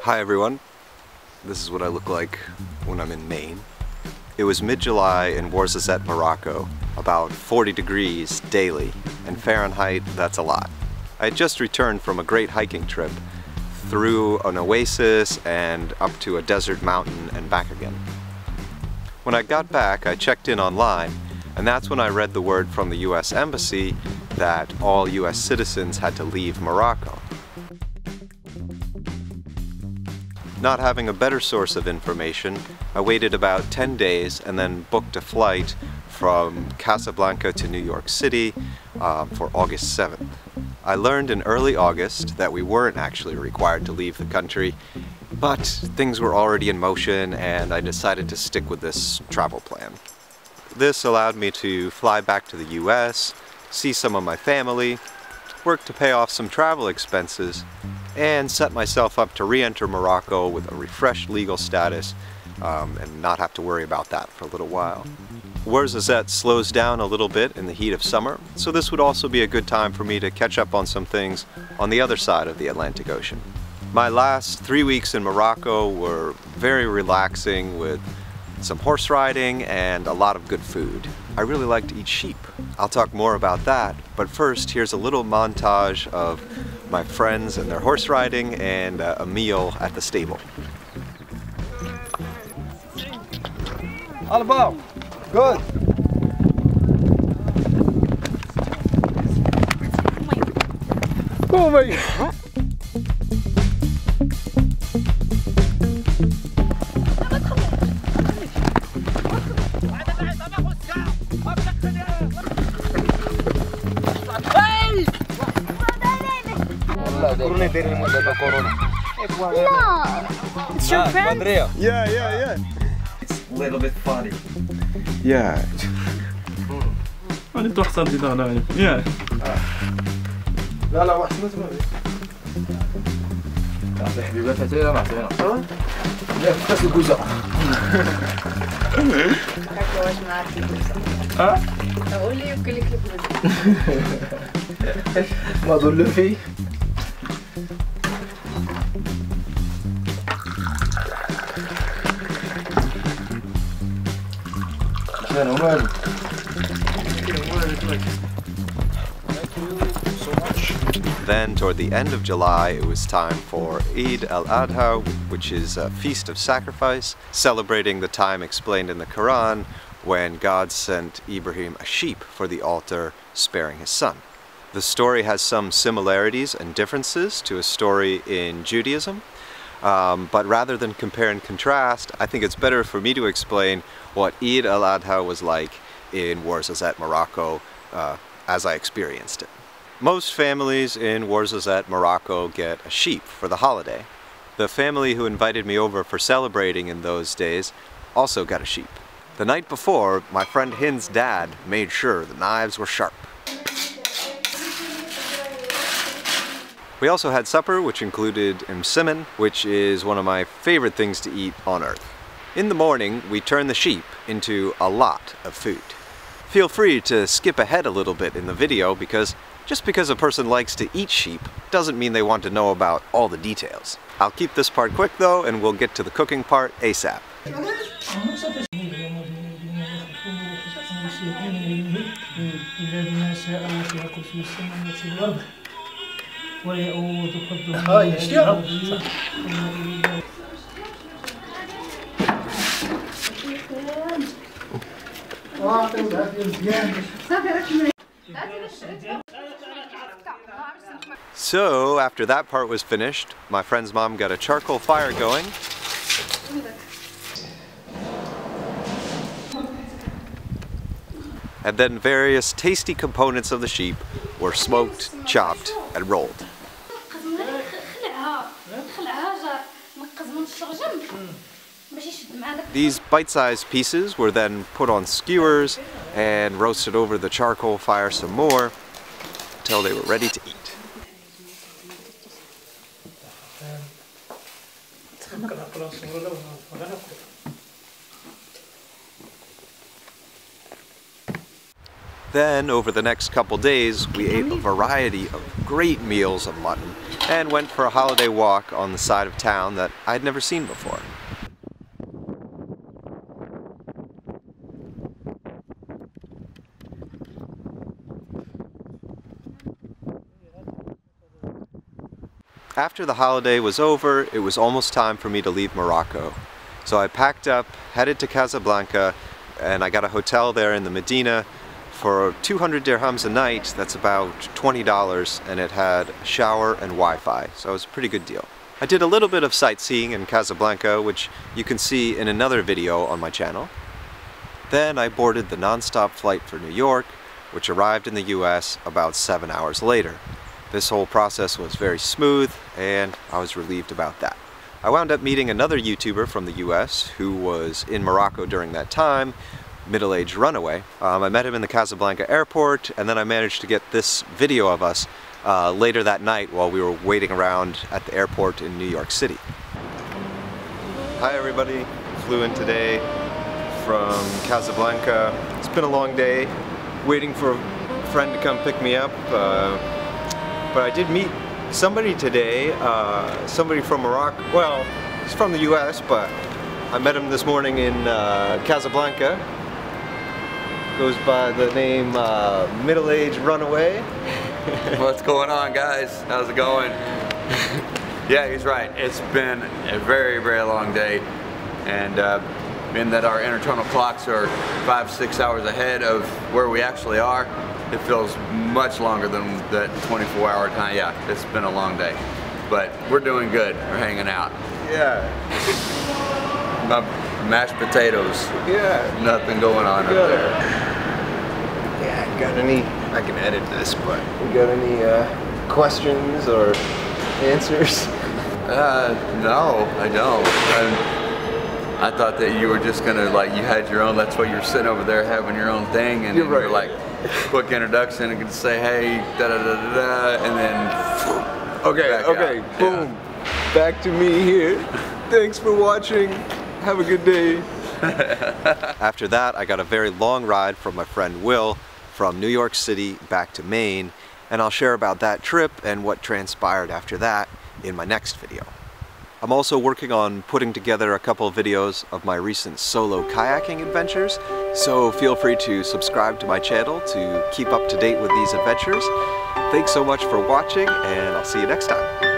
Hi everyone, this is what I look like when I'm in Maine. It was mid-July in Ouarzazate, Morocco, about 40 degrees daily, and Fahrenheit, that's a lot. I had just returned from a great hiking trip through an oasis and up to a desert mountain and back again. When I got back, I checked in online, and that's when I read the word from the US Embassy that all US citizens had to leave Morocco. Not having a better source of information, I waited about 10 days and then booked a flight from Casablanca to New York City for August 7th. I learned in early August that we weren't actually required to leave the country, but things were already in motion and I decided to stick with this travel plan. This allowed me to fly back to the US, see some of my family, work to pay off some travel expenses, and set myself up to re-enter Morocco with a refreshed legal status and not have to worry about that for a little while. Ouarzazate slows down a little bit in the heat of summer, so this would also be a good time for me to catch up on some things on the other side of the Atlantic Ocean. My last 3 weeks in Morocco were very relaxing with some horse riding and a lot of good food. I really like to eat sheep. I'll talk more about that, but first here's a little montage of my friends and their horse riding and a meal at the stable. Alba, good. Oh my God. It's your friend? Yeah. It's a little bit funny. Yeah. Yeah. لا واحد ما تسمع يا حبيبي فتاة مع سينا لا كاس الكوزة واش معاك قول لي ياكل لك ما ضل فيه شنو مالك Then, toward the end of July, it was time for Eid al-Adha, which is a feast of sacrifice, celebrating the time explained in the Quran when God sent Ibrahim a sheep for the altar, sparing his son. The story has some similarities and differences to a story in Judaism, but rather than compare and contrast, I think it's better for me to explain what Eid al-Adha was like in Ouarzazate, Morocco, as I experienced it. Most families in Ouarzazate, Morocco get a sheep for the holiday. The family who invited me over for celebrating in those days also got a sheep. The night before, my friend Hind's dad made sure the knives were sharp. We also had supper, which included msimen, which is one of my favorite things to eat on earth. In the morning, we turned the sheep into a lot of food. Feel free to skip ahead a little bit in the video because just because a person likes to eat sheep doesn't mean they want to know about all the details. I'll keep this part quick though, and we'll get to the cooking part ASAP. So, after that part was finished, my friend's mom got a charcoal fire going. And then various tasty components of the sheep were smoked, chopped, and rolled. These bite-sized pieces were then put on skewers and roasted over the charcoal fire some more until they were ready to eat. Then, over the next couple days, we ate a variety of great meals of mutton, and went for a holiday walk on the side of town that I'd never seen before. After the holiday was over, it was almost time for me to leave Morocco. So I packed up, headed to Casablanca, and I got a hotel there in the Medina for 200 dirhams a night. That's about $20, and it had a shower and Wi-Fi, so it was a pretty good deal. I did a little bit of sightseeing in Casablanca, which you can see in another video on my channel. Then I boarded the non-stop flight for New York, which arrived in the US about 7 hours later. This whole process was very smooth, and I was relieved about that. I wound up meeting another YouTuber from the US who was in Morocco during that time, middle-aged Runaway. I met him in the Casablanca airport, and then I managed to get this video of us later that night while we were waiting around at the airport in New York City. Hi everybody, flew in today from Casablanca. It's been a long day, waiting for a friend to come pick me up. But I did meet somebody today, somebody from Morocco. Well, he's from the US, but I met him this morning in Casablanca. Goes by the name Middle-Aged Runaway. What's going on, guys? How's it going? Yeah, he's right. It's been a very, very long day. And in that our internal clocks are 5-6 hours ahead of where we actually are, it feels much longer than that 24-hour time. Yeah, it's been a long day, but we're doing good. We're hanging out. Yeah. Mashed potatoes. Yeah. Nothing going on up there. Yeah, got any, I can edit this, but you got any questions or answers? No, I don't. I thought that you were just gonna, like, you had your own, that's why you're sitting over there having your own thing, and You're right. you're like, quick introduction, and can say, hey, da da da da da, and then Okay, out. boom. Yeah. Back to me here. Thanks for watching. Have a good day. After that, I got a very long ride from my friend Will from New York City back to Maine, and I'll share about that trip and what transpired after that in my next video. I'm also working on putting together a couple of videos of my recent solo kayaking adventures, so feel free to subscribe to my channel to keep up to date with these adventures. Thanks so much for watching, and I'll see you next time.